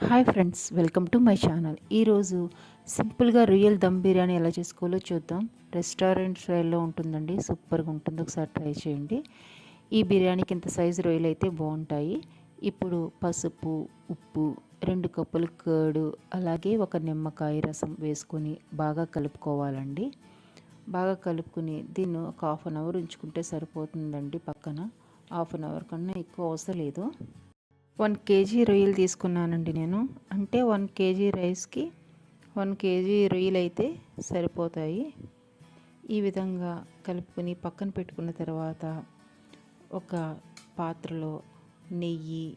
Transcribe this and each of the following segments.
Hi friends, welcome to my channel. ఈరోజు సింపుల్గా రొయ్యల దమ్ బిర్యానీ ఎలా చేసుకోవాలో చూద్దాం. రెస్టారెంట్ స్టైల్లో ఉంటుందండి, సూపర్గా ఉంటుంది. ఒకసారి ట్రై చేయండి. ఈ బిర్యానీకి ఇంత సైజు రొయ్యలు అయితే బాగుంటాయి. ఇప్పుడు పసుపు, ఉప్పు, 2 కప్పులు కర్డ్, అలాగే ఒక నిమ్మకాయ రసం వేసుకొని బాగా కలుపుకోవాలండి. బాగా కలుపుకుని దీన్ని ఒక హాఫ్ అన్ అవర్ ఉంచుకుంటే సరిపోతుందండి. పక్కన హాఫ్ అన్ అవర్ కన్నా ఎక్కువ అవసరం లేదు. 1 కేజీ రొయ్యలు తీసుకున్నానండి నేను. అంటే 1 కేజీ రైస్కి 1 కేజీ రొయ్యలు అయితే సరిపోతాయి. ఈ విధంగా కలుపుకొని పక్కన పెట్టుకున్న తర్వాత ఒక పాత్రలో నెయ్యి,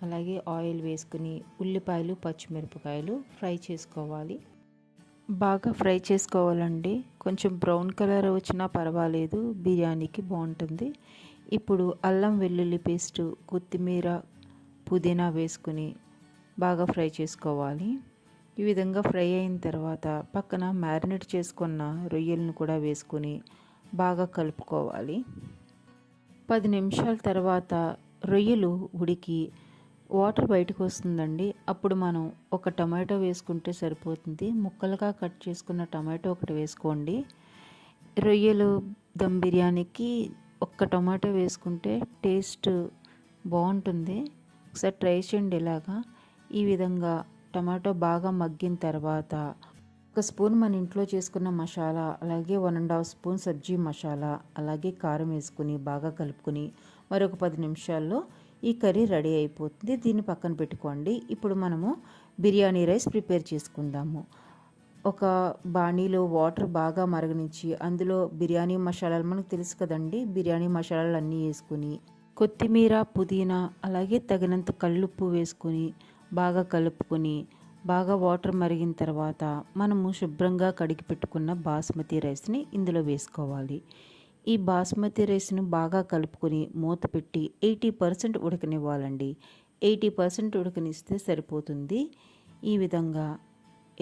అలాగే ఆయిల్ వేసుకుని ఉల్లిపాయలు, పచ్చిమిరపకాయలు ఫ్రై చేసుకోవాలి. బాగా ఫ్రై చేసుకోవాలండి. కొంచెం బ్రౌన్ కలర్ వచ్చినా పర్వాలేదు, బిర్యానీకి బాగుంటుంది. ఇప్పుడు అల్లం వెల్లుల్లి పేస్టు, కొత్తిమీర, పుదీనా వేసుకుని బాగా ఫ్రై చేసుకోవాలి. ఈ విధంగా ఫ్రై అయిన తర్వాత పక్కన మ్యారినేట్ చేసుకున్న రొయ్యలను కూడా వేసుకొని బాగా కలుపుకోవాలి. 10 నిమిషాల తర్వాత రొయ్యలు ఉడికి వాటర్ బయటకు వస్తుందండి. అప్పుడు మనం ఒక టమాటో వేసుకుంటే సరిపోతుంది. ముక్కలుగా కట్ చేసుకున్న టమాటో ఒకటి వేసుకోండి. రొయ్యలు దమ్ బిర్యానీకి ఒక్క టమాటో వేసుకుంటే టేస్ట్ బాగుంటుంది. ఒకసారి ట్రై చేయండి. ఇలాగా ఈ విధంగా టమాటో బాగా మగ్గిన తర్వాత 1 స్పూన్ మన ఇంట్లో చేసుకున్న మసాలా, అలాగే 1.5 స్పూన్ సబ్జీ మసాలా, అలాగే కారం వేసుకుని బాగా కలుపుకొని మరొక 10 నిమిషాల్లో ఈ కర్రీ రెడీ అయిపోతుంది. దీన్ని పక్కన పెట్టుకోండి. ఇప్పుడు మనము బిర్యానీ రైస్ ప్రిపేర్ చేసుకుందాము. ఒక బాణీలో వాటర్ బాగా మరగనించి అందులో బిర్యానీ మసాలాలు మనకు తెలుసు కదండి, బిర్యానీ మసాలాలు అన్నీ వేసుకుని కొత్తిమీర, పుదీనా, అలాగే తగినంత కల్లుప్పు వేసుకొని బాగా కలుపుకొని బాగా వాటర్ మరిగిన తర్వాత మనము శుభ్రంగా కడిగి పెట్టుకున్న బాస్మతి రైస్ని ఇందులో వేసుకోవాలి. ఈ బాస్మతి రైస్ను బాగా కలుపుకొని మూత పెట్టి 80% ఉడకనివ్వాలండి. 80% ఉడకనిస్తే సరిపోతుంది. ఈ విధంగా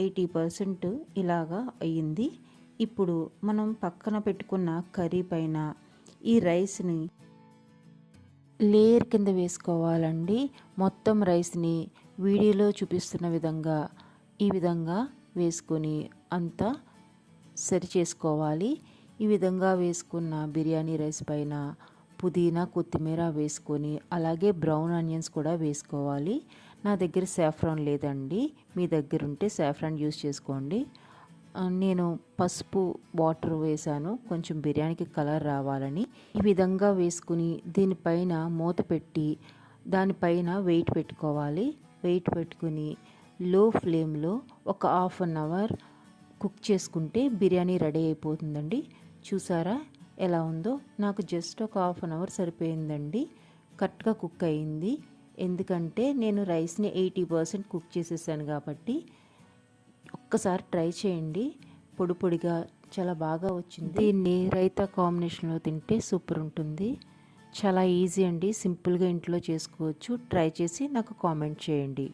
80% ఇలాగా అయ్యింది. ఇప్పుడు మనం పక్కన పెట్టుకున్న కర్రీ పైన ఈ రైస్ని లేయర్ కింద వేసుకోవాలండి. మొత్తం రైస్ని వీడియోలో చూపిస్తున్న విధంగా ఈ విధంగా వేసుకొని అంతా సరి చేసుకోవాలి. ఈ విధంగా వేసుకున్న బిర్యానీ రైస్ పైన పుదీనా, కొత్తిమీర వేసుకొని అలాగే బ్రౌన్ ఆనియన్స్ కూడా వేసుకోవాలి. నా దగ్గర సాఫ్రాన్ లేదండి, మీ దగ్గర ఉంటే సాఫ్రాన్ యూస్ చేసుకోండి. నేను పసుపు వాటర్ వేసాను, కొంచెం బిర్యానీకి కలర్ రావాలని. ఈ విధంగా వేసుకుని దీనిపైన మూత పెట్టి దానిపైన వెయిట్ పెట్టుకోవాలి. వెయిట్ పెట్టుకుని లో ఫ్లేమ్లో ఒక హాఫ్ అన్ అవర్ కుక్ చేసుకుంటే బిర్యానీ రెడీ అయిపోతుందండి. చూసారా ఎలా ఉందో? నాకు జస్ట్ ఒక హాఫ్ అన్ అవర్ సరిపోయిందండి. కరెక్ట్గా కుక్ అయింది. ఎందుకంటే నేను రైస్ని 80% కుక్ చేసేసాను కాబట్టి. ఒక్కసారి ట్రై చేయండి. పొడి పొడిగా చాలా బాగా వచ్చింది. దీన్ని రైతా కాంబినేషన్లో తింటే సూపర్ ఉంటుంది. చాలా ఈజీ అండి, సింపుల్గా ఇంట్లో చేసుకోవచ్చు. ట్రై చేసి నాకు కామెంట్ చేయండి.